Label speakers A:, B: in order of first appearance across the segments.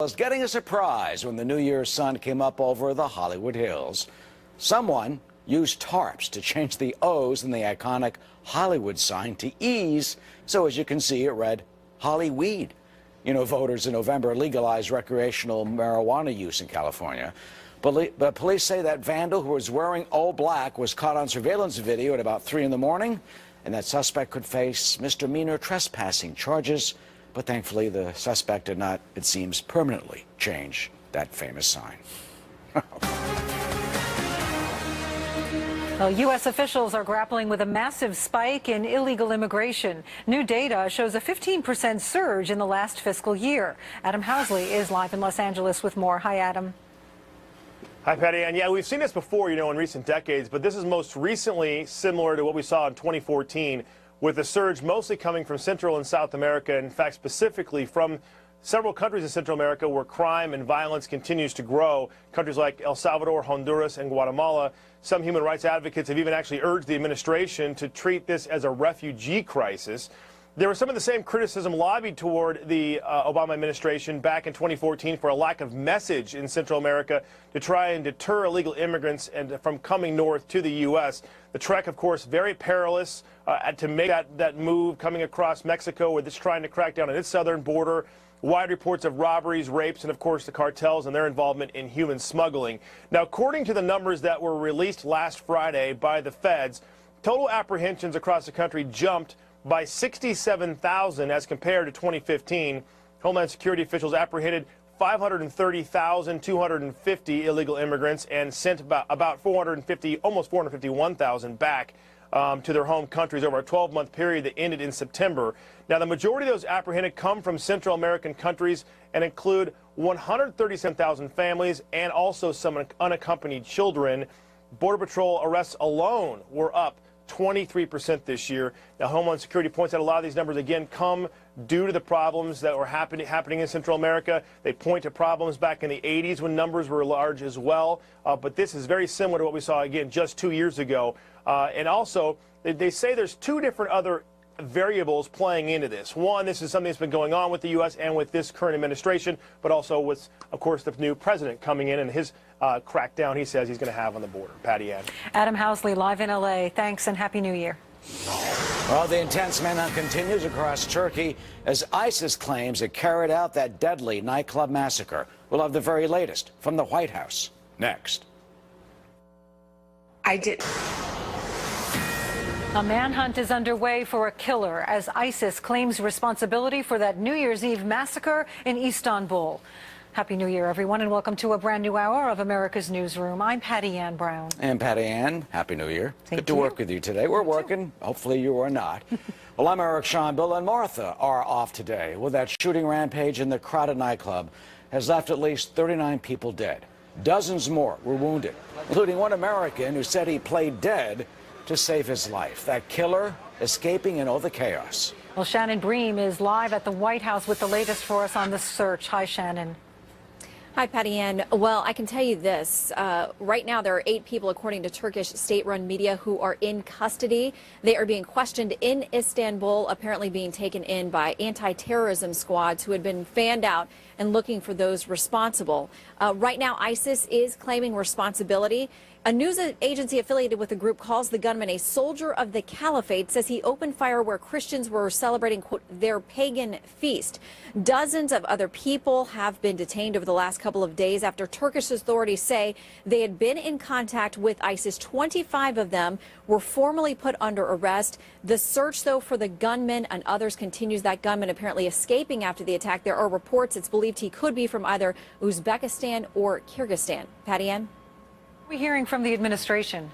A: Was getting a surprise when the New Year's sun came up over the Hollywood Hills. Someone used tarps to change the O's in the iconic Hollywood sign to E's, so as you can see, it read Hollyweed. You know, voters in November legalized recreational marijuana use in California. But police say that vandal who was wearing all black was caught on surveillance video at about 3 in the morning, and that suspect could face misdemeanor trespassing charges. But thankfully, the suspect did not, it seems, permanently change that famous sign.
B: Well, U.S. officials are grappling with a massive spike in illegal immigration. New data shows a 15% surge in the last fiscal year. Adam Housley is live in Los Angeles with more. Hi, Adam.
C: Hi, Patty. And yeah, we've seen this before, in recent decades, but this is most recently similar to what we saw in 2014. With the surge mostly coming from Central and South America, in fact, specifically from several countries in Central America where crime and violence continues to grow, countries like El Salvador, Honduras, and Guatemala. Some human rights advocates have even actually urged the administration to treat this as a refugee crisis. There was some of the same criticism lobbied toward the Obama administration back in 2014 for a lack of message in Central America to try and deter illegal immigrants from coming north to the U.S. The trek, of course, very perilous to make that move coming across Mexico, with it's trying to crack down on its southern border. Wide reports of robberies, rapes, and, of course, the cartels and their involvement in human smuggling. Now, according to the numbers that were released last Friday by the feds, total apprehensions across the country jumped by 67,000 as compared to 2015. Homeland Security officials apprehended 530,250 illegal immigrants and sent about 450, almost 451,000 back to their home countries over a 12-month period that ended in September. Now, the majority of those apprehended come from Central American countries and include 137,000 families and also some unaccompanied children. Border Patrol arrests alone were up 23% this year. Now, Homeland Security points out a lot of these numbers, again, come due to the problems that were happening in Central America. They point to problems back in the 80s when numbers were large as well. But this is very similar to what we saw, again, just 2 years ago. And also, they say there's two different other variables playing into this. One, this is something that's been going on with the U.S. and with this current administration, but also with, of course, the new president coming in and his crackdown he says he's going to have on the border. Patty Ann.
B: Adam Housley, live in L.A. Thanks and Happy New Year.
A: Well, the intense manhunt continues across Turkey as ISIS claims it carried out that deadly nightclub massacre. We'll have the very latest from the White House next.
B: A manhunt is underway for a killer as ISIS claims responsibility for that New Year's Eve massacre in Istanbul. Happy New Year, everyone, and welcome to a brand new hour of America's Newsroom. I'm Patty Ann Brown.
A: And Patty Ann, Happy New Year.
B: Thank
A: Good to
B: you.
A: work with you today. We're working. Hopefully you are not. Well, I'm Eric Sean. Bill and Martha are off today. Well, that shooting rampage in the crowded nightclub has left at least 39 people dead. Dozens more were wounded, including one American who said he played dead to save his life. That killer escaping in all the chaos.
B: Well, Shannon Bream is live at the White House with the latest for us on the search. Hi, Shannon.
D: Hi, Patty Ann. Well, I can tell you this. Right now, there are 8 people, according to Turkish state-run media, who are in custody. They are being questioned in Istanbul, apparently being taken in by anti-terrorism squads who had been fanned out and looking for those responsible. Right now, ISIS is claiming responsibility. A news agency affiliated with the group calls the gunman a soldier of the caliphate, says he opened fire where Christians were celebrating, quote, their pagan feast. Dozens of other people have been detained over the last couple of days after Turkish authorities say they had been in contact with ISIS. 25 of them were formally put under arrest. The search, though, for the gunman and others continues. That gunman apparently escaping after the attack. There are reports it's believed he could be from either Uzbekistan or Kyrgyzstan. Patty Ann?
B: We're hearing from the administration.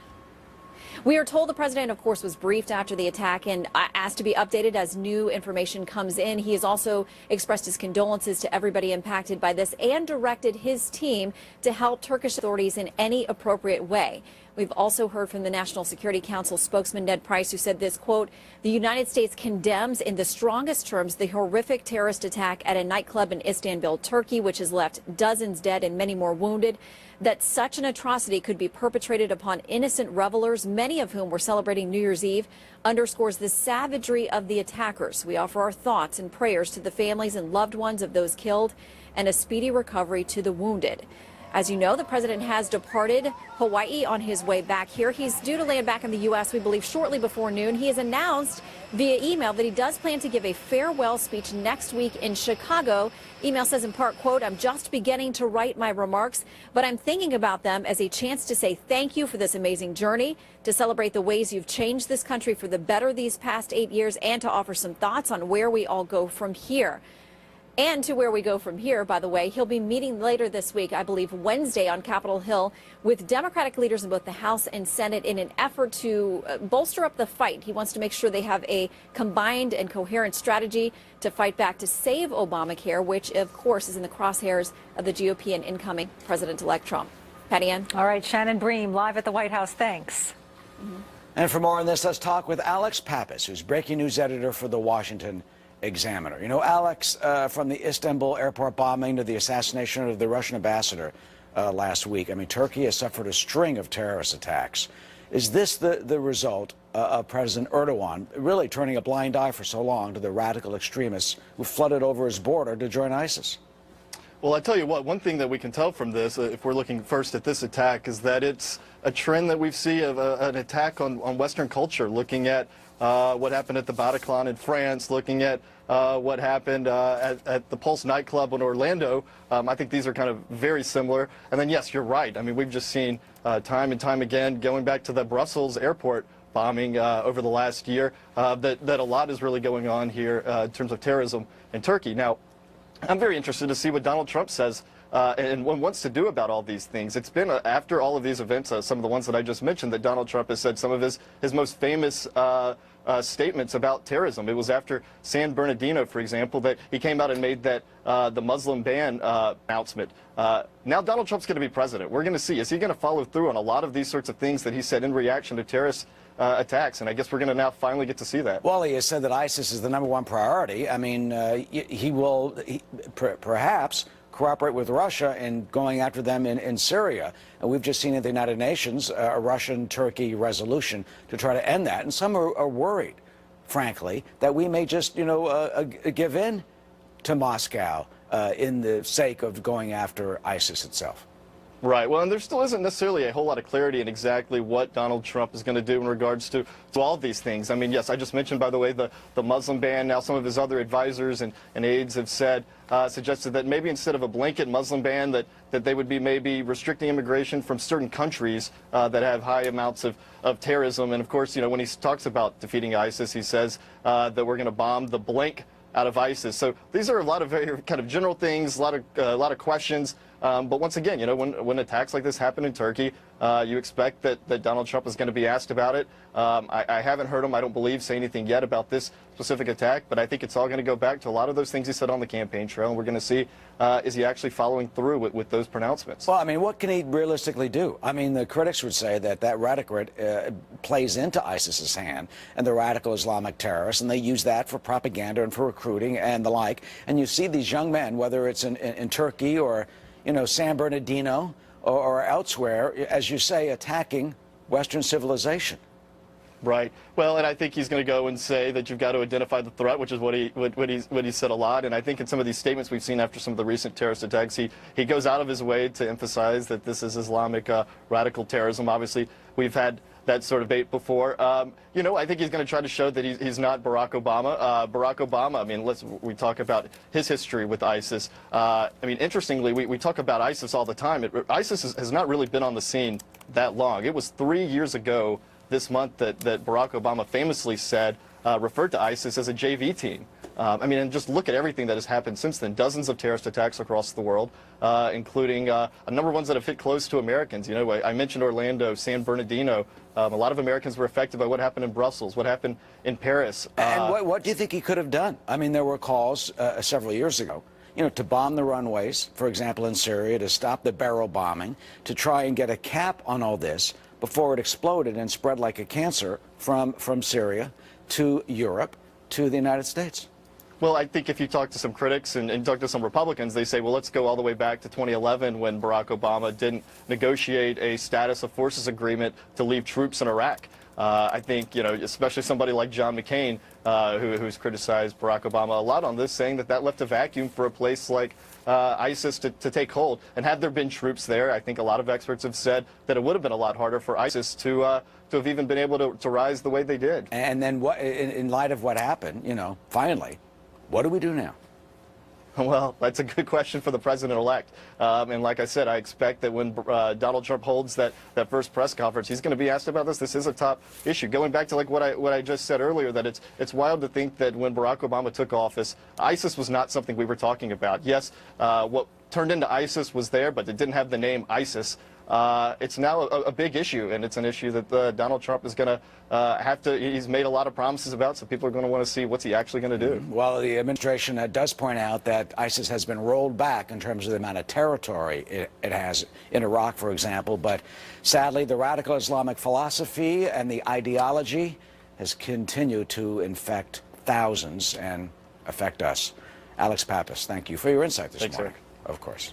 D: We are told the president, of course, was briefed after the attack and asked to be updated as new information comes in. He has also expressed his condolences to everybody impacted by this and directed his team to help Turkish authorities in any appropriate way. We've also heard from the National Security Council spokesman Ned Price, who said this, quote, the United States condemns in the strongest terms the horrific terrorist attack at a nightclub in Istanbul, Turkey, which has left dozens dead and many more wounded. That such an atrocity could be perpetrated upon innocent revelers, many of whom were celebrating New Year's Eve, underscores the savagery of the attackers. We offer our thoughts and prayers to the families and loved ones of those killed and a speedy recovery to the wounded. As you know, the president has departed Hawaii on his way back here. He's due to land back in the U.S., we believe, shortly before noon. He has announced via email that he does plan to give a farewell speech next week in Chicago. Email says in part, quote, "I'm just beginning to write my remarks, but I'm thinking about them as a chance to say thank you for this amazing journey, to celebrate the ways you've changed this country for the better these past 8 years, and to offer some thoughts on where we all go from here." And to where we go from here, by the way, he'll be meeting later this week, I believe Wednesday, on Capitol Hill with Democratic leaders in both the House and Senate in an effort to bolster up the fight. He wants to make sure they have a combined and coherent strategy to fight back to save Obamacare, which, of course, is in the crosshairs of the GOP and incoming President-elect Trump. Patty Ann.
B: All right, Shannon Bream, live at the White House. Thanks.
A: And for more on this, let's talk with Alex Pappas, who's breaking news editor for the Washington Examiner. You know, Alex, from the Istanbul airport bombing to the assassination of the Russian ambassador last week, I mean, Turkey has suffered a string of terrorist attacks. Is this the result of President Erdogan really turning a blind eye for so long to the radical extremists who flooded over his border to join ISIS?
E: Well, I tell you what, one thing that we can tell from this, if we're looking first at this attack, is that it's a trend that we see of an attack on Western culture, looking at what happened at the Bataclan in France, looking at what happened at the Pulse nightclub in Orlando. I think these are kind of very similar. And then, yes, you're right. I mean, we've just seen time and time again, going back to the Brussels airport bombing over the last year, that a lot is really going on here in terms of terrorism in Turkey. Now, I'm very interested to see what Donald Trump says and wants to do about all these things. It's been after all of these events, some of the ones that I just mentioned, that Donald Trump has said some of his most famous statements about terrorism. It was after San Bernardino, for example, that he came out and made that the Muslim ban announcement. Now Donald Trump's going to be president. We're going to see, is he going to follow through on a lot of these sorts of things that he said in reaction to terrorist attacks? And I guess we're going to now finally get to see that.
A: Well, he has said that ISIS is the #1 priority. I mean, he will perhaps cooperate with Russia in going after them in Syria. And we've just seen at the United Nations a Russian-Turkey resolution to try to end that. And some are worried, frankly, that we may just, give in to Moscow in the sake of going after ISIS itself.
E: Right. Well, and there still isn't necessarily a whole lot of clarity in exactly what Donald Trump is going to do in regards to all of these things. I mean, yes, I just mentioned, by the way, the Muslim ban. Now some of his other advisors and aides have suggested that maybe instead of a blanket Muslim ban, that they would be maybe restricting immigration from certain countries that have high amounts of terrorism. And, of course, when he talks about defeating ISIS, he says that we're going to bomb the blank out of ISIS. So these are a lot of very kind of general things, a lot of questions. But once again, when attacks like this happen in Turkey, you expect that Donald Trump is going to be asked about it. I haven't heard him, I don't believe, say anything yet about this specific attack, but I think it's all going to go back to a lot of those things he said on the campaign trail, and we're going to see, is he actually following through with those pronouncements?
A: Well, I mean, what can he realistically do? I mean, the critics would say that rhetoric plays into ISIS's hand and the radical Islamic terrorists, and they use that for propaganda and for recruiting and the like. And you see these young men, whether it's in Turkey or San Bernardino or elsewhere, as you say, attacking Western civilization.
E: Right. Well, and I think he's going to go and say that you've got to identify the threat, which is what he said a lot. And I think in some of these statements we've seen after some of the recent terrorist attacks, he goes out of his way to emphasize that this is Islamic radical terrorism. Obviously, we've had that sort of debate before. I think he's going to try to show that he's not Barack Obama. Barack Obama, I mean, we talk about his history with ISIS. I mean, interestingly, we talk about ISIS all the time. ISIS has not really been on the scene that long. It was 3 years ago this month that Barack Obama famously said, referred to ISIS as a JV team. I mean, and just look at everything that has happened since then. Dozens of terrorist attacks across the world, including a number of ones that have hit close to Americans. I mentioned Orlando, San Bernardino. A lot of Americans were affected by what happened in Brussels, what happened in Paris.
A: And what do you think he could have done? I mean, there were calls several years ago, to bomb the runways, for example, in Syria, to stop the barrel bombing, to try and get a cap on all this before it exploded and spread like a cancer from Syria to Europe to the United States.
E: Well, I think if you talk to some critics and talk to some Republicans, they say, well, let's go all the way back to 2011 when Barack Obama didn't negotiate a status of forces agreement to leave troops in Iraq. I think, especially somebody like John McCain, who's criticized Barack Obama a lot on this, saying that left a vacuum for a place like ISIS to take hold. And had there been troops there, I think a lot of experts have said that it would have been a lot harder for ISIS to have even been able to rise the way they did.
A: And then what, in light of what happened, finally, what do we do now?
E: Well, that's a good question for the president-elect. And like I said, I expect that when Donald Trump holds that first press conference, he's going to be asked about this. This is a top issue. Going back to what I just said earlier, that it's wild to think that when Barack Obama took office, ISIS was not something we were talking about. Yes, what turned into ISIS was there, but it didn't have the name ISIS. It's now a big issue, and it's an issue that Donald Trump is going to he's made a lot of promises about, so people are going to want to see what's he actually going to do.
A: Well, the administration does point out that ISIS has been rolled back in terms of the amount of territory it has in Iraq, for example, but sadly the radical Islamic philosophy and the ideology has continued to infect thousands and affect us. Alex Pappas, thank you for your insight this morning.
E: Sir.
A: Of course.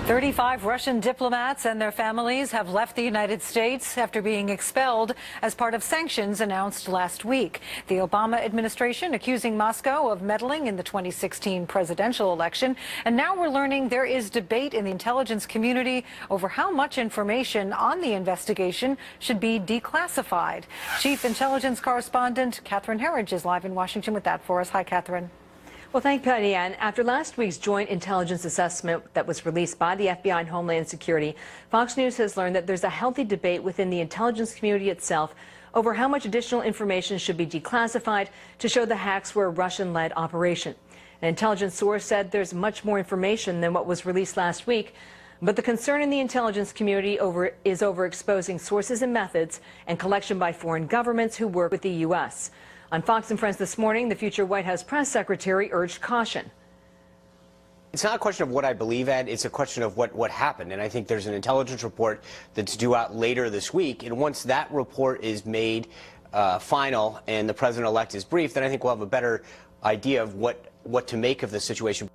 B: 35 Russian diplomats and their families have left the United States after being expelled as part of sanctions announced last week. The Obama administration accusing Moscow of meddling in the 2016 presidential election. And now we're learning there is debate in the intelligence community over how much information on the investigation should be declassified. Chief Intelligence Correspondent Catherine Herridge is live in Washington with that for us. Hi, Catherine.
F: Well, thank you, Patty Ann. After last week's joint intelligence assessment that was released by the FBI and Homeland Security, Fox News has learned that there's a healthy debate within the intelligence community itself over how much additional information should be declassified to show the hacks were a Russian-led operation. An intelligence source said there's much more information than what was released last week, but the concern in the intelligence community is over exposing sources and methods and collection by foreign governments who work with the U.S. On Fox and Friends this morning, the future White House press secretary urged caution.
G: It's not a question of what I believe, Ed. It's a question of what happened. And I think there's an intelligence report that's due out later this week. And once that report is made final and the president-elect is briefed, then I think we'll have a better idea of what to make of the situation.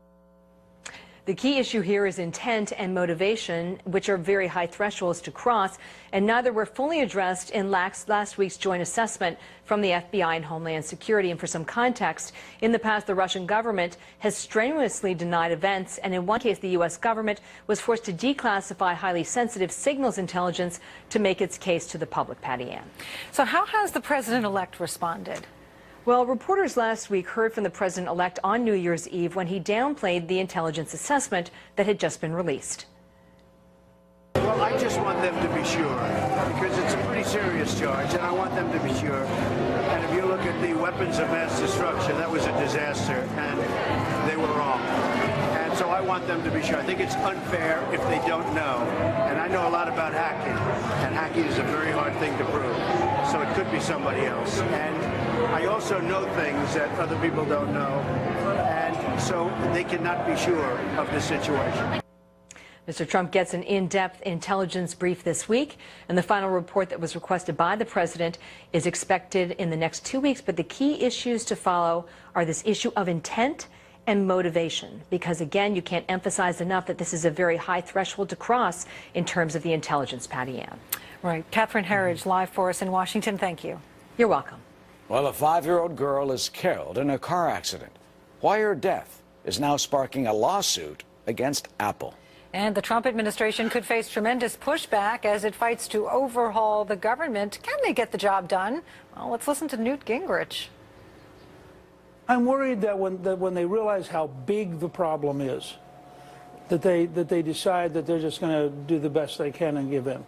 F: The key issue here is intent and motivation, which are very high thresholds to cross, and neither were fully addressed in last week's joint assessment from the FBI and Homeland Security. And for some context, in the past, the Russian government has strenuously denied events, and in one case, the U.S. government was forced to declassify highly sensitive signals intelligence to make its case to the public. Patty Ann.
B: So how has the president-elect responded?
F: Well, reporters last week heard from the president-elect on New Year's Eve when he downplayed the intelligence assessment that had just been released.
H: Well, I just want them to be sure, because it's a pretty serious charge, and I want them to be sure. And if you look at the weapons of mass destruction, that was a disaster, and they were wrong. And so I want them to be sure. I think it's unfair if they don't know. And I know a lot about hacking, and hacking is a very hard thing to prove. So it could be somebody else. And I also know things that other people don't know, and so they cannot be sure of the situation.
F: Mr. Trump gets an in-depth intelligence brief this week, and the final report that was requested by the president is expected in the next 2 weeks. But the key issues to follow are this issue of intent and motivation, because, again, you can't emphasize enough that this is a very high threshold to cross in terms of the intelligence. Patty Ann.
B: Right. Catherine Herridge, live for us in Washington. Thank you.
F: You're welcome.
A: Well, a 5-year-old girl is killed in a car accident. Why her death is now sparking a lawsuit against Apple.
B: And the Trump administration could face tremendous pushback as it fights to overhaul the government. Can they get the job done? Well, let's listen to Newt Gingrich.
I: I'm worried that when they realize how big the problem is, that they decide that they're just going to do the best they can and give in.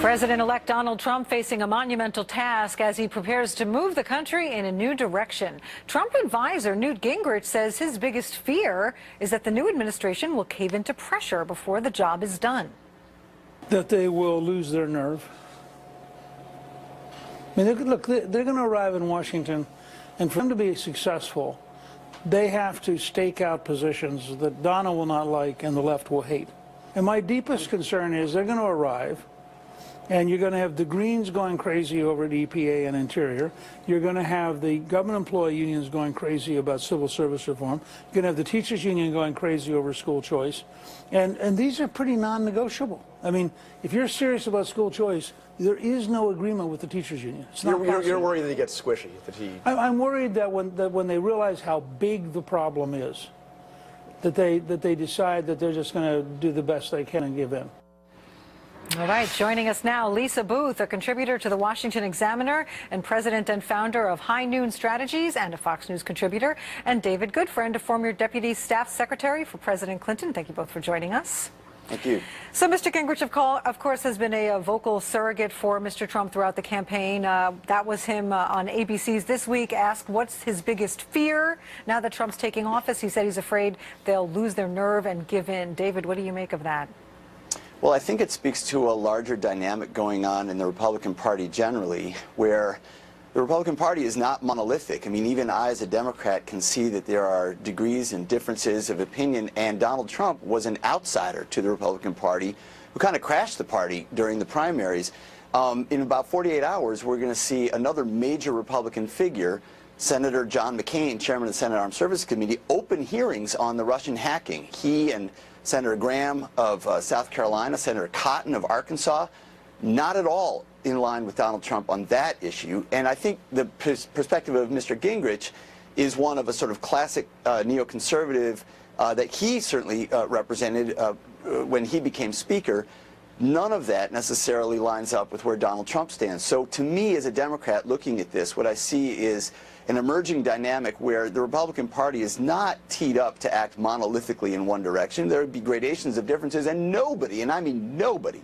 B: President-elect Donald Trump facing a monumental task as he prepares to move the country in a new direction. Trump advisor Newt Gingrich says his biggest fear is that the new administration will cave into pressure before the job is done.
I: That they will lose their nerve. I mean, look, they're going to arrive in Washington, and for them to be successful, they have to stake out positions that Donna will not like and the left will hate. And my deepest concern is they're going to arrive And you're going to have the Greens going crazy over at EPA and Interior. You're going to have the government employee unions going crazy about civil service reform. You're going to have the teachers union going crazy over school choice. And these are pretty non-negotiable. I mean, if you're serious about school choice, there is no agreement with the teachers union. It's not
J: you're worried that he gets squishy, that he...
I: I'm worried that when they realize how big the problem is, that they decide that they're just going to do the best they can and give in.
B: All right, joining us now, Lisa Booth, a contributor to the Washington Examiner and president and founder of High Noon Strategies and a Fox News contributor, and David Goodfriend, a former deputy staff secretary for President Clinton. Thank you both for joining us.
K: Thank you.
B: So Mr. Gingrich, of course, has been a vocal surrogate for Mr. Trump throughout the campaign. That was him on ABC's This Week, asked what's his biggest fear now that Trump's taking office. He said he's afraid they'll lose their nerve and give in. David, what do you make of that?
K: Well, I think it speaks to a larger dynamic going on in the Republican Party generally, where the Republican Party is not monolithic. I mean, even I as a Democrat can see that there are degrees and differences of opinion, and Donald Trump was an outsider to the Republican Party who kind of crashed the party during the primaries. In about 48 hours, we're going to see another major Republican figure, Senator John McCain, chairman of the Senate Armed Services Committee, open hearings on the Russian hacking. He and Senator Graham of South Carolina, Senator Cotton of Arkansas, not at all in line with Donald Trump on that issue. And I think the perspective of Mr. Gingrich is one of a sort of classic neoconservative that he certainly represented when he became Speaker. None of that necessarily lines up with where Donald Trump stands. So to me, as a Democrat looking at this, what I see is an emerging dynamic where the Republican Party is not teed up to act monolithically in one direction. There would be gradations of differences, and nobody, and I mean nobody,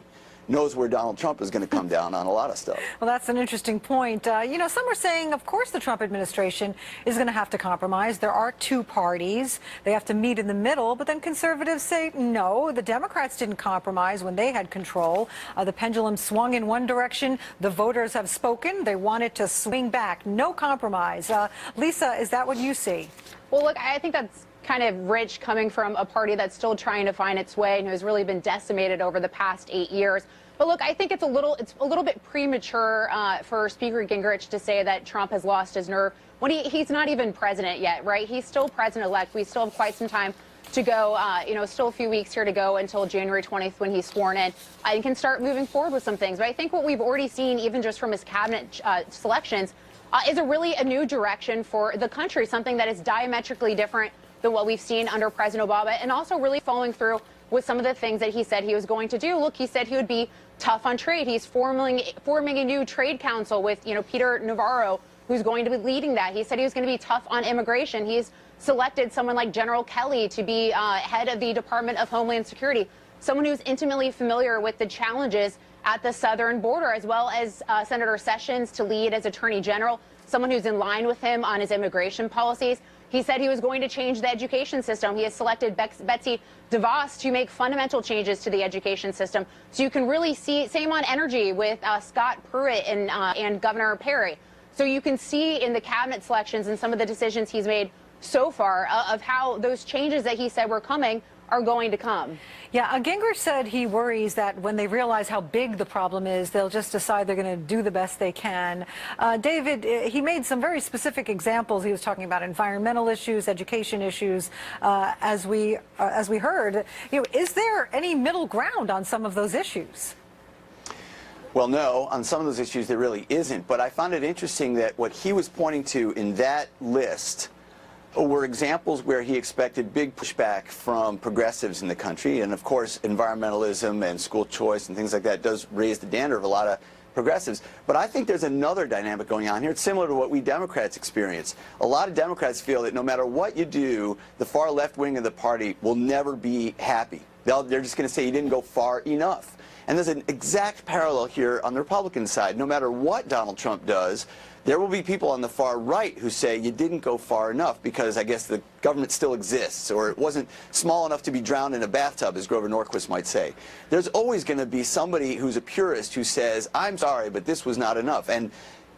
K: knows where Donald Trump is going to come down on a lot of stuff.
B: Well, that's an interesting point. You know, some are saying, of course, the Trump administration is going to have to compromise. There are two parties. They have to meet in the middle. But then conservatives say, no, the Democrats didn't compromise when they had control. The pendulum swung in one direction. The voters have spoken. They want it to swing back. No compromise. Lisa, is that what you see?
L: Well, look, I think that's kind of rich coming from a party that's still trying to find its way and who has really been decimated over the past 8 years. But look, I think it's a little bit premature for Speaker Gingrich to say that Trump has lost his nerve when he's not even president yet, right? He's still president-elect. We still have quite some time to go, still a few weeks here to go until January 20th when he's sworn in and can start moving forward with some things. But I think what we've already seen, even just from his cabinet selections, is a new direction for the country, something that is diametrically different than what we've seen under President Obama, and also really following through with some of the things that he said he was going to do. Look, he said he would be tough on trade. He's forming a new trade council with, Peter Navarro, who's going to be leading that. He said he was going to be tough on immigration. He's selected someone like General Kelly to be head of the Department of Homeland Security, someone who's intimately familiar with the challenges at the southern border, as well as Senator Sessions to lead as Attorney General, someone who's in line with him on his immigration policies. He said he was going to change the education system. He has selected Betsy DeVos to make fundamental changes to the education system. So you can really see, same on energy with Scott Pruitt and Governor Perry. So you can see in the cabinet selections and some of the decisions he's made so far of how those changes that he said were coming are going to come.
B: Yeah, Gingrich said he worries that when they realize how big the problem is, they'll just decide they're going to do the best they can. David, he made some very specific examples. He was talking about environmental issues, education issues, as we heard. Is there any middle ground on some of those issues?
K: Well, no, on some of those issues there really isn't. But I found it interesting that what he was pointing to in that list were examples where he expected big pushback from progressives in the country. And of course, environmentalism and school choice and things like that does raise the dander of a lot of progressives. But I think there's another dynamic going on here. It's similar to what we Democrats experience. A lot of Democrats feel that no matter what you do, the far left wing of the party will never be happy. They're just going to say you didn't go far enough. And there's an exact parallel here on the Republican side. No matter what Donald Trump does, there will be people on the far right who say you didn't go far enough because I guess the government still exists, or it wasn't small enough to be drowned in a bathtub, as Grover Norquist might say. There's always going to be somebody who's a purist who says, I'm sorry, but this was not enough. And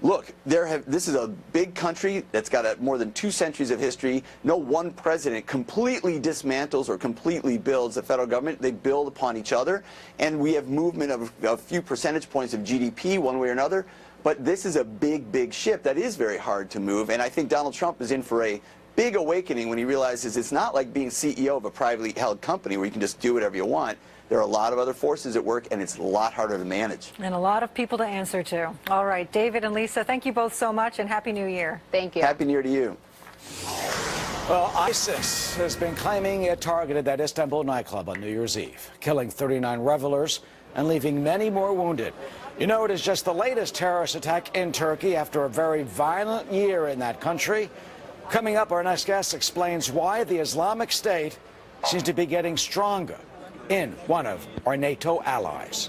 K: look, this is a big country that's got more than 2 centuries of history. No one president completely dismantles or completely builds the federal government. They build upon each other. And we have movement of a few percentage points of GDP one way or another. But this is a big, big ship that is very hard to move. And I think Donald Trump is in for a big awakening when he realizes it's not like being CEO of a privately held company where you can just do whatever you want. There are a lot of other forces at work, and it's a lot harder to manage.
B: And a lot of people to answer to. All right, David and Lisa, thank you both so much, and Happy New Year.
L: Thank you.
K: Happy New Year to you.
A: Well, ISIS has been claiming it targeted that Istanbul nightclub on New Year's Eve, killing 39 revelers and leaving many more wounded. You know, it is just the latest terrorist attack in Turkey after a very violent year in that country. Coming up, our next guest explains why the Islamic State seems to be getting stronger in one of our NATO allies.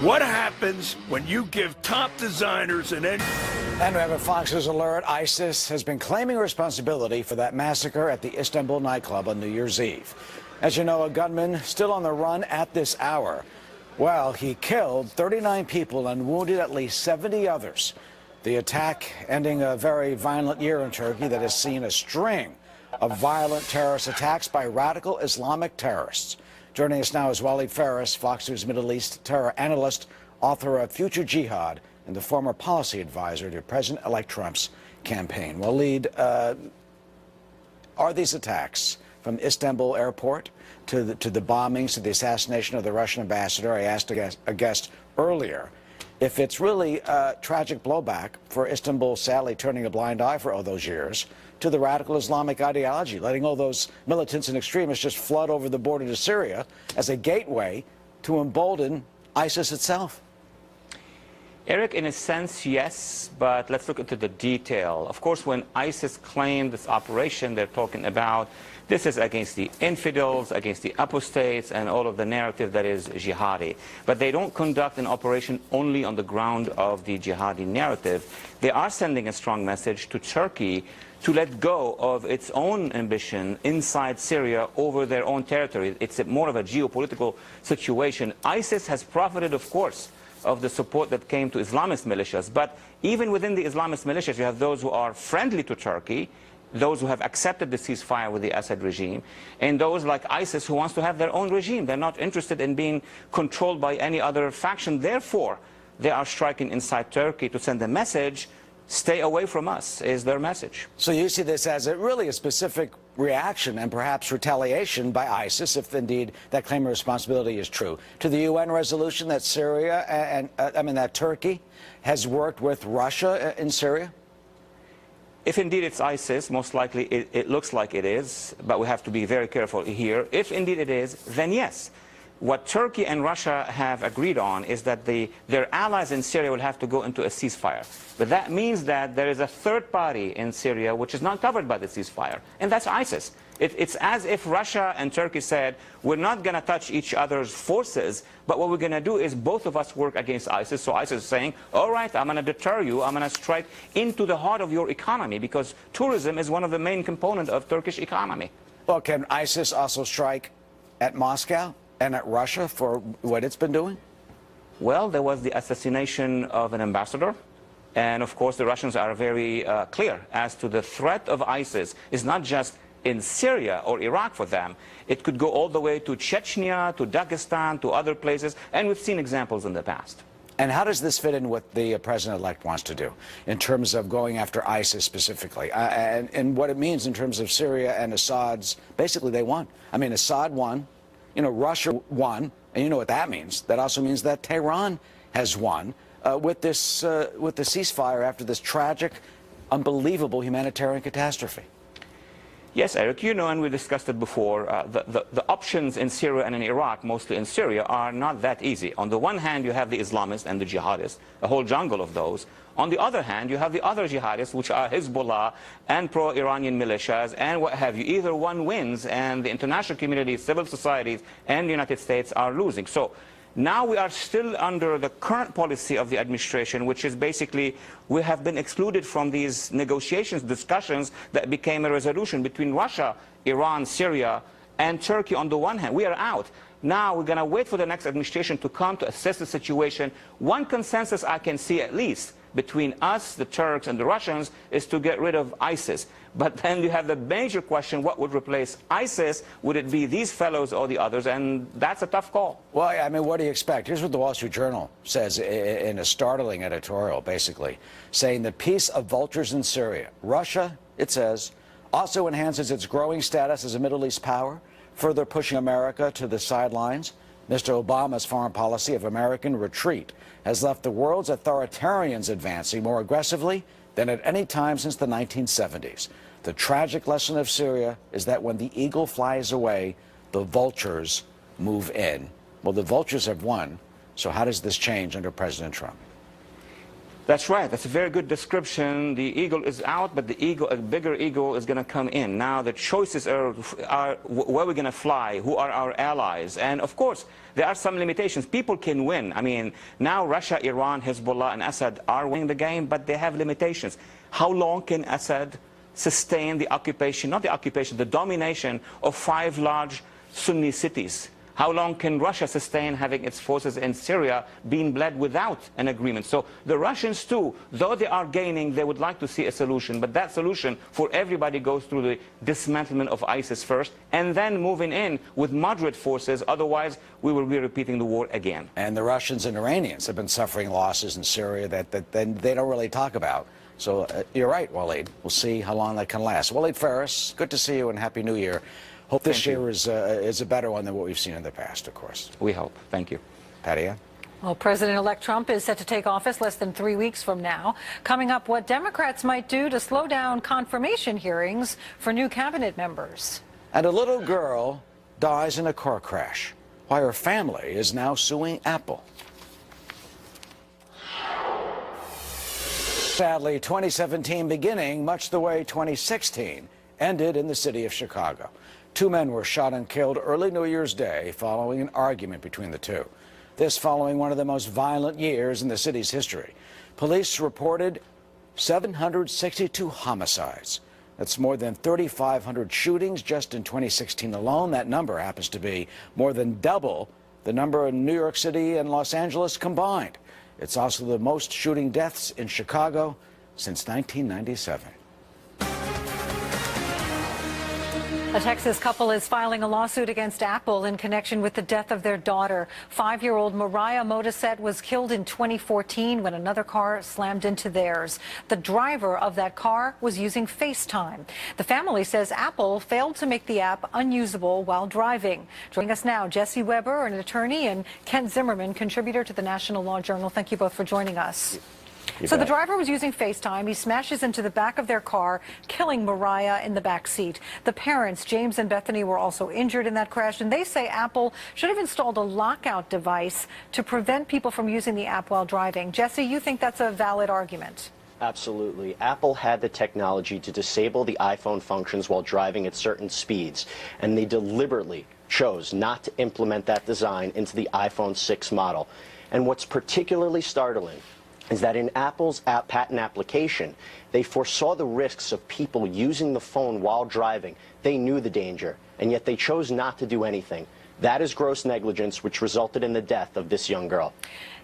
M: What happens when you give top designers an
A: And we have a Fox News alert. ISIS has been claiming responsibility for that massacre at the Istanbul nightclub on New Year's Eve. As you know, a gunman still on the run at this hour. Well, he killed 39 people and wounded at least 70 others. The attack ending a very violent year in Turkey that has seen a string of violent terrorist attacks by radical Islamic terrorists. Joining us now is Walid Faris, Fox News Middle East terror analyst, author of Future Jihad, and the former policy advisor to President-elect Trump's campaign. Walid, are these attacks from Istanbul airport to the bombings, to the assassination of the Russian ambassador? I asked a guest earlier if it's really a tragic blowback for Istanbul sadly turning a blind eye for all those years to the radical Islamic ideology, letting all those militants and extremists just flood over the border to Syria as a gateway to embolden ISIS itself.
N: Eric, in a sense, yes, but let's look into the detail. Of course, when ISIS claimed this operation, they're talking about this is against the infidels, against the apostates, and all of the narrative that is jihadi. But they don't conduct an operation only on the ground of the jihadi narrative. They are sending a strong message to Turkey to let go of its own ambition inside Syria over their own territory. It's more of a geopolitical situation. ISIS has profited, of course, of the support that came to Islamist militias. But even within the Islamist militias, you have those who are friendly to Turkey, those who have accepted the ceasefire with the Assad regime, and those like ISIS who wants to have their own regime. They're not interested in being controlled by any other faction. Therefore, they are striking inside Turkey to send a message, stay away from us, is their message.
A: So you see this as really a specific reaction and perhaps retaliation by ISIS, if indeed that claim of responsibility is true, to the UN resolution that Syria and that Turkey has worked with Russia in Syria?
N: If indeed it's ISIS, most likely it looks like it is, but we have to be very careful here. If indeed it is, then yes. What Turkey and Russia have agreed on is that their allies in Syria will have to go into a ceasefire. But that means that there is a third party in Syria which is not covered by the ceasefire, and that's ISIS. It's as if Russia and Turkey said, we're not going to touch each other's forces, but what we're going to do is both of us work against ISIS. So ISIS is saying, all right, I'm going to deter you. I'm going to strike into the heart of your economy, because tourism is one of the main components of Turkish economy.
A: Well, can ISIS also strike at Moscow and at Russia for what it's been doing?
N: Well, there was the assassination of an ambassador. And of course, the Russians are very clear as to the threat of ISIS is not just in Syria or Iraq for them. It could go all the way to Chechnya, to Dagestan, to other places, and we've seen examples in the past.
A: And how does this fit in what the president-elect wants to do in terms of going after ISIS specifically, and what it means in terms of Syria and Assad's, basically they won. I mean, Assad won, you know, Russia won, and you know what that means. That also means that Tehran has won with the ceasefire after this tragic, unbelievable humanitarian catastrophe.
N: Yes, Eric, you know, and we discussed it before, the options in Syria and in Iraq, mostly in Syria, are not that easy. On the one hand, you have the Islamists and the jihadists, a whole jungle of those. On the other hand, you have the other jihadists, which are Hezbollah and pro-Iranian militias and what have you. Either one wins, and the international community, civil societies, and the United States are losing. So now we are still under the current policy of the administration, which is basically we have been excluded from these negotiations, discussions that became a resolution between Russia, Iran, Syria, and Turkey on the one hand. We are out. now we're going to wait for the next administration to come to assess the situation. One consensus I can see, at least, between us, the Turks, and the Russians is to get rid of ISIS. But then you have the major question, what would replace ISIS? Would it be these fellows or the others? And that's a tough call.
A: Well, I mean, what do you expect? Here's what the Wall Street Journal says in a startling editorial, basically, saying the peace of vultures in Syria. Russia, it says, also enhances its growing status as a Middle East power, further pushing America to the sidelines. Mr. Obama's foreign policy of American retreat has left the world's authoritarians advancing more aggressively than at any time since the 1970s. The tragic lesson of Syria is that when the eagle flies away, the vultures move in. Well, the vultures have won, so how does this change under President Trump?
N: That's right. That's a very good description. The eagle is out, but the eagle, a bigger eagle, is going to come in. Now the choices are where we're going to fly, who are our allies. And of course, there are some limitations. People can win. I mean, now Russia, Iran, Hezbollah, and Assad are winning the game, but they have limitations. How long can Assad sustain the occupation, not the occupation, the domination of 5 large Sunni cities? How long can Russia sustain having its forces in Syria being bled without an agreement? So the Russians, too, though they are gaining, they would like to see a solution. But that solution for everybody goes through the dismantlement of ISIS first and then moving in with moderate forces. Otherwise, we will be repeating the war again.
A: And the Russians and Iranians have been suffering losses in Syria that they don't really talk about. So you're right, Waleed. We'll see how long that can last. Waleed Ferris, good to see you and Happy New Year. Hope this year is a better one than what we've seen in the past, of course.
N: We hope. Thank you.
A: Patty Ann?
B: Well, President-elect Trump is set to take office less than 3 weeks from now. Coming up, what Democrats might do to slow down confirmation hearings for new cabinet members. And
A: a little girl dies in a car crash, why her family is now suing Apple. Sadly, 2017 beginning much the way 2016 ended in the city of Chicago. 2 men were shot and killed early New Year's Day following an argument between the two. This following one of the most violent years in the city's history. Police reported 762 homicides. That's more than 3,500 shootings just in 2016 alone. That number happens to be more than double the number in New York City and Los Angeles combined. It's also the most shooting deaths in Chicago since 1997.
B: A Texas couple is filing a lawsuit against Apple in connection with the death of their daughter. 5-year-old Mariah Modisette was killed in 2014 when another car slammed into theirs. The driver of that car was using FaceTime. The family says Apple failed to make the app unusable while driving. Joining us now, Jesse Weber, an attorney, and Kent Zimmerman, contributor to the National Law Journal. Thank you both for joining us. So the driver was using FaceTime. He smashes into the back of their car, killing Mariah in the back seat. The parents, James and Bethany, were also injured in that crash, and they say Apple should have installed a lockout device to prevent people from using the app while driving. Jesse, you think that's a valid argument?
O: Absolutely. Apple had the technology to disable the iPhone functions while driving at certain speeds, and they deliberately chose not to implement that design into the iPhone 6 model. And what's particularly startling is that in Apple's patent application, they foresaw the risks of people using the phone while driving. They knew the danger, and yet they chose not to do anything. That is gross negligence, which resulted in the death of this young girl.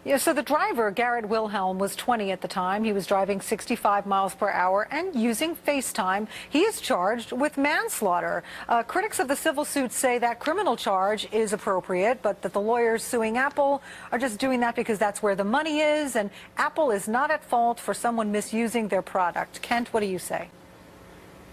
B: Yeah, so the driver, Garrett Wilhelm, was 20 at the time. He was driving 65 miles per hour and using FaceTime. He is charged with manslaughter. Critics of the civil suit say that criminal charge is appropriate, but that the lawyers suing Apple are just doing that because that's where the money is, and Apple is not at fault for someone misusing their product. Kent, what do you say?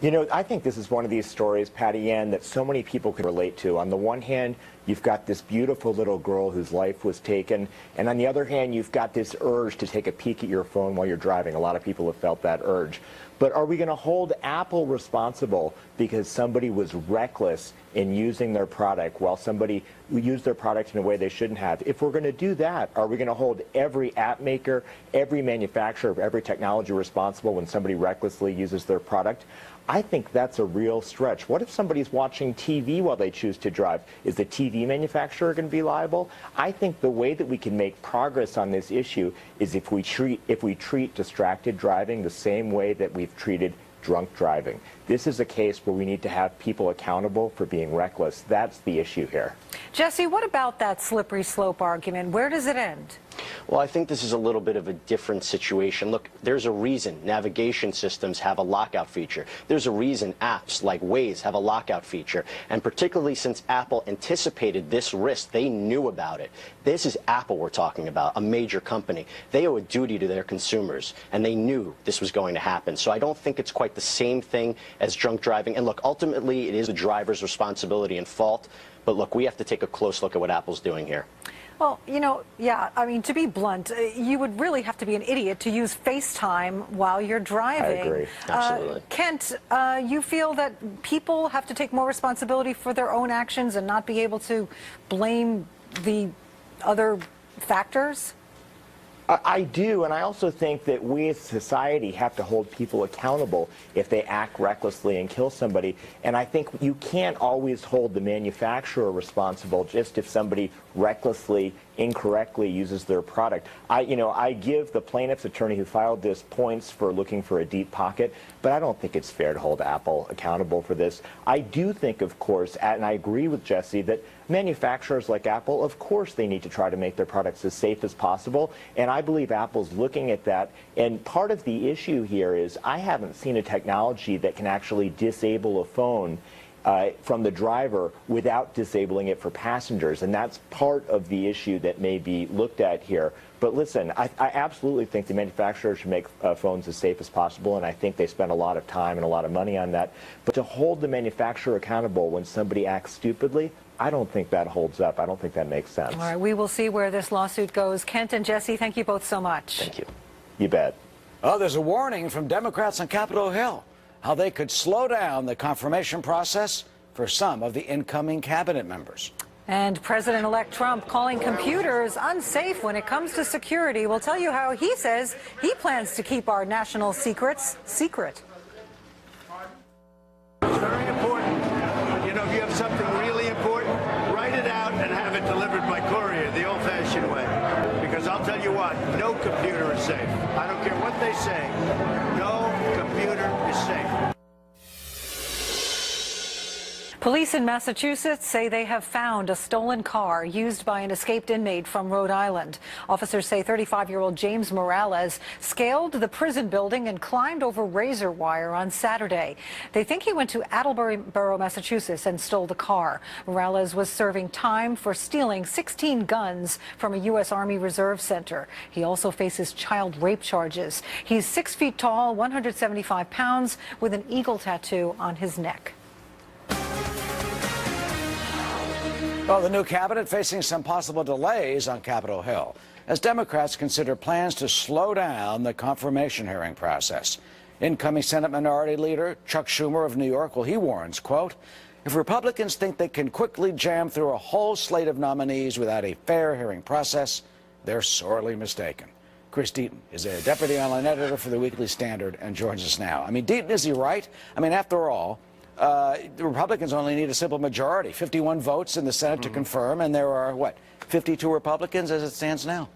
P: You know, I think this is one of these stories, Patty Ann, that so many people can relate to. On the one hand, you've got this beautiful little girl whose life was taken, and on the other hand, you've got this urge to take a peek at your phone while you're driving. A lot of people have felt that urge. But are we going to hold Apple responsible because somebody was reckless in using their product while somebody used their product in a way they shouldn't have? If we're going to do that, are we going to hold every app maker, every manufacturer of every technology responsible when somebody recklessly uses their product? I think that's a real stretch. What if somebody's watching TV while they choose to drive? Is the TV manufacturer going to be liable? I think the way that we can make progress on this issue is if we treat distracted driving the same way that we've treated drunk driving. This is a case where we need to have people accountable for being reckless. That's the issue here.
B: Jesse, what about that slippery slope argument? Where does it end?
O: Well, I think this is a little bit of a different situation. Look, there's a reason navigation systems have a lockout feature. There's a reason apps like Waze have a lockout feature. And particularly since Apple anticipated this risk, they knew about it. This is Apple we're talking about, a major company. They owe a duty to their consumers, and they knew this was going to happen. So I don't think it's quite the same thing as drunk driving. And look, ultimately, it is the driver's responsibility and fault. But look, we have to take a close look at what Apple's doing here.
B: Well, you know, yeah, I mean, to be blunt, you would really have to be an idiot to use FaceTime while you're driving.
P: I agree.
O: Absolutely.
B: Kent, you feel that people have to take more responsibility for their own actions and not be able to blame the other factors?
P: I do, and I also think that we as society have to hold people accountable if they act recklessly and kill somebody. And I think you can't always hold the manufacturer responsible just if somebody recklessly, incorrectly uses their product. I give the plaintiff's attorney who filed this points for looking for a deep pocket, but I don't think it's fair to hold Apple accountable for this. I do think, of course, and I agree with Jesse, that manufacturers like Apple, of course, they need to try to make their products as safe as possible, and I believe Apple's looking at that. And part of the issue here is I haven't seen a technology that can actually disable a phone from the driver without disabling it for passengers, and that's part of the issue that may be looked at here. But listen, I absolutely think the manufacturers should make phones as safe as possible, and I think they spend a lot of time and a lot of money on that. But to hold the manufacturer accountable when somebody acts stupidly, I don't think that holds up. I don't think that makes sense.
B: All right, we will see where this lawsuit goes. Kent and Jesse, thank you both so much.
P: Thank you. You bet.
A: Oh, there's a warning from Democrats on Capitol Hill, how they could slow down the confirmation process for some of the incoming cabinet members.
B: And President-elect Trump calling computers unsafe when it comes to security. We'll tell you how he says he plans to keep our national secrets secret.
H: It's very important. You know, if you have something really important, write it out and have it delivered by courier the old-fashioned way. Because I'll tell you what, no computer is safe. I don't care what they say. No computer is safe.
B: Police in Massachusetts say they have found a stolen car used by an escaped inmate from Rhode Island. Officers say 35-year-old James Morales scaled the building and climbed over razor wire on Saturday. They think he went to Attleboro, Massachusetts, and stole the car. Morales was serving time for stealing 16 guns from a U.S. Army Reserve Center. He also faces child rape charges. He's 6 feet tall, 175 pounds, with an eagle tattoo on his neck.
A: Well, the new cabinet facing some possible delays on Capitol Hill as Democrats consider plans to slow down the confirmation hearing process. Incoming Senate Minority Leader Chuck Schumer of New York, well, he warns, quote, if Republicans think they can quickly jam through a whole slate of nominees without a fair hearing process, they're sorely mistaken. Chris Deaton is a deputy online editor for the Weekly Standard and joins us now. I mean, Deaton, is he right? I mean, after all, the Republicans only need a simple majority, 51 votes in the Senate to confirm, and there are, what, 52 Republicans as it stands now?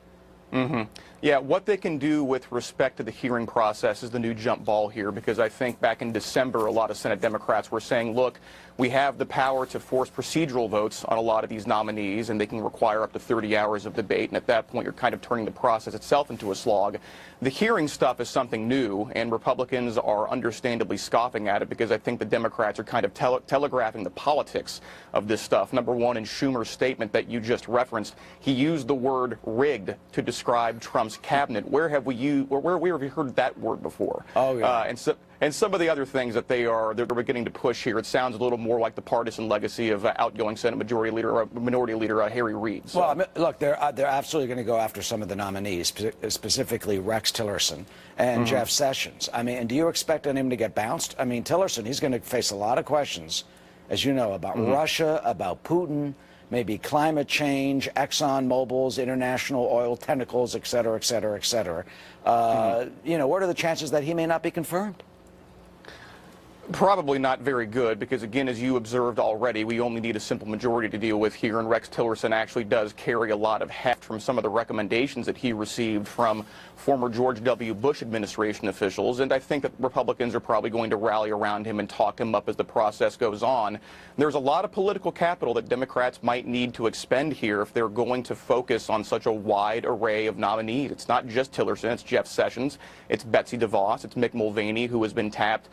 Q: Yeah, what they can do with respect to the hearing process is the new jump ball here, because I think back in December, a lot of Senate Democrats were saying, look, we have the power to force procedural votes on a lot of these nominees, and they can require up to 30 hours of debate, and at that point, you're kind of turning the process itself into a slog. The hearing stuff is something new, and Republicans are understandably scoffing at it because I think the Democrats are kind of telegraphing the politics of this stuff. Number one, in Schumer's statement that you just referenced, he used the word rigged to describe Trump's cabinet. Where have we heard that word before?
A: Oh, yeah.
Q: And some of the other things that they're beginning to push here, it sounds a little more like the partisan legacy of outgoing Senate Minority Leader Harry Reid. So.
A: Well, I mean, look, they're absolutely going to go after some of the nominees, specifically Rex Tillerson and Jeff Sessions. I mean, and do you expect him to get bounced? I mean, Tillerson, he's going to face a lot of questions, as you know, about Russia, about Putin, maybe climate change, ExxonMobil's international oil tentacles, et cetera, et cetera, et cetera. You know, what are the chances that he may not be confirmed?
Q: Probably not very good because, again, as you observed already, we only need a simple majority to deal with here, and Rex Tillerson actually does carry a lot of heft from some of the recommendations that he received from former George W. Bush administration officials, and I think that Republicans are probably going to rally around him and talk him up as the process goes on. There's a lot of political capital that Democrats might need to expend here if they're going to focus on such a wide array of nominees. It's not just Tillerson, it's Jeff Sessions, it's Betsy DeVos, it's Mick Mulvaney, who has been tapped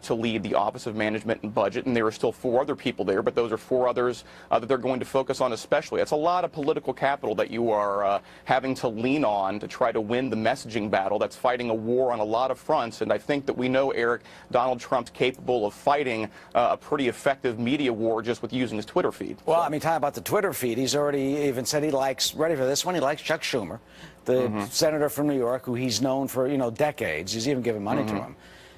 Q: to lead the Office of Management and Budget, and there are still 4 other people there, but those are 4 others that they're going to focus on especially. It's a lot of political capital that you are having to lean on to try to win the messaging battle that's fighting a war on a lot of fronts, and I think that we know, Eric, Donald Trump's capable of fighting a pretty effective media war just with using his Twitter feed.
A: Well, I mean, talking about the Twitter feed, he's already even said he likes, ready for this one, he likes Chuck Schumer, the senator from New York, who he's known for, decades. He's even given money to him.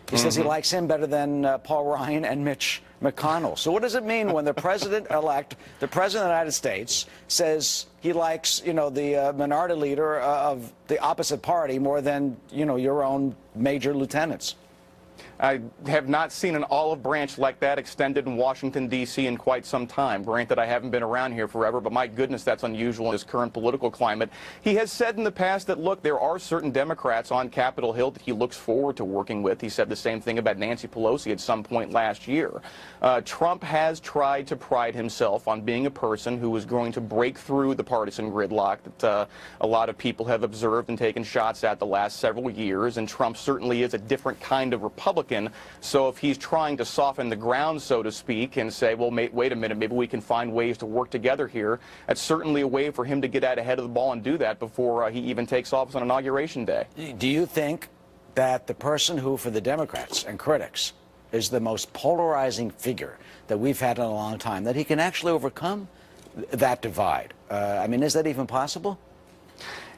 A: He says he likes him better than Paul Ryan and Mitch McConnell. So what does it mean when the president-elect, the president of the United States, says he likes, the minority leader of the opposite party more than, your own major lieutenants?
Q: I have not seen an olive branch like that extended in Washington, D.C. in quite some time. Granted, I haven't been around here forever, but my goodness, that's unusual in this current political climate. He has said in the past that, look, there are certain Democrats on Capitol Hill that he looks forward to working with. He said the same thing about Nancy Pelosi at some point last year. Trump has tried to pride himself on being a person who is going to break through the partisan gridlock that a lot of people have observed and taken shots at the last several years, and Trump certainly is a different kind of Republican. So if he's trying to soften the ground, so to speak, and say, well, wait a minute, maybe we can find ways to work together here, that's certainly a way for him to get out ahead of the ball and do that before he even takes office on Inauguration Day.
A: Do you think that the person who, for the Democrats and critics, is the most polarizing figure that we've had in a long time, that he can actually overcome that divide? I mean, is that even possible?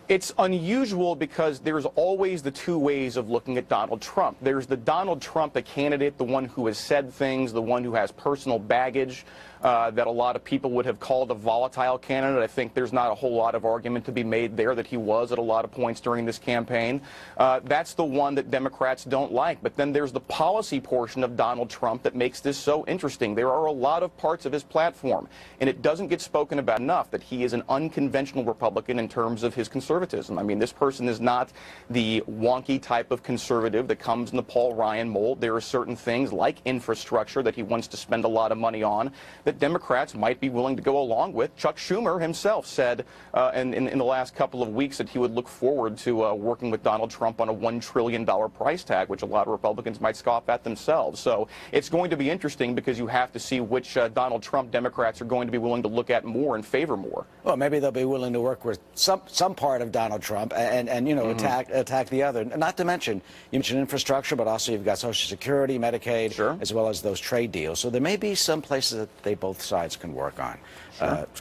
Q: It's unusual because there's always the 2 ways of looking at Donald Trump. There's the Donald Trump, the candidate, the one who has said things, the one who has personal baggage that a lot of people would have called a volatile candidate. I think there's not a whole lot of argument to be made there that he was at a lot of points during this campaign. That's the one that Democrats don't like. But then there's the policy portion of Donald Trump that makes this so interesting. There are a lot of parts of his platform, and it doesn't get spoken about enough, that he is an unconventional Republican in terms of his conservatism. I mean, this person is not the wonky type of conservative that comes in the Paul Ryan mold. There are certain things like infrastructure that he wants to spend a lot of money on that Democrats might be willing to go along with. Chuck Schumer himself said in the last couple of weeks that he would look forward to working with Donald Trump on a $1 trillion price tag, which a lot of Republicans might scoff at themselves. So it's going to be interesting because you have to see which Donald Trump Democrats are going to be willing to look at more and favor more.
A: Well, maybe they'll be willing to work with some part of Donald Trump and attack the other. Not to mention, you mentioned infrastructure, but also you've got Social Security, Medicaid, as well as those trade deals. So there may be some places that both sides can work on.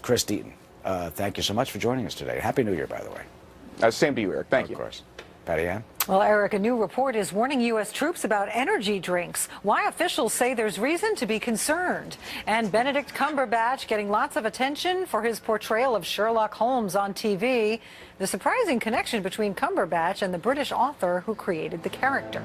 A: Chris Deaton, thank you so much for joining us today. Happy New Year, by the way.
Q: Same to you, Eric. Thank you.
A: Of course. Patty Ann?
B: Well, Eric, a new report is warning U.S. troops about energy drinks. Why officials say there's reason to be concerned. And Benedict Cumberbatch getting lots of attention for his portrayal of Sherlock Holmes on TV. The surprising connection between Cumberbatch and the British author who created the character.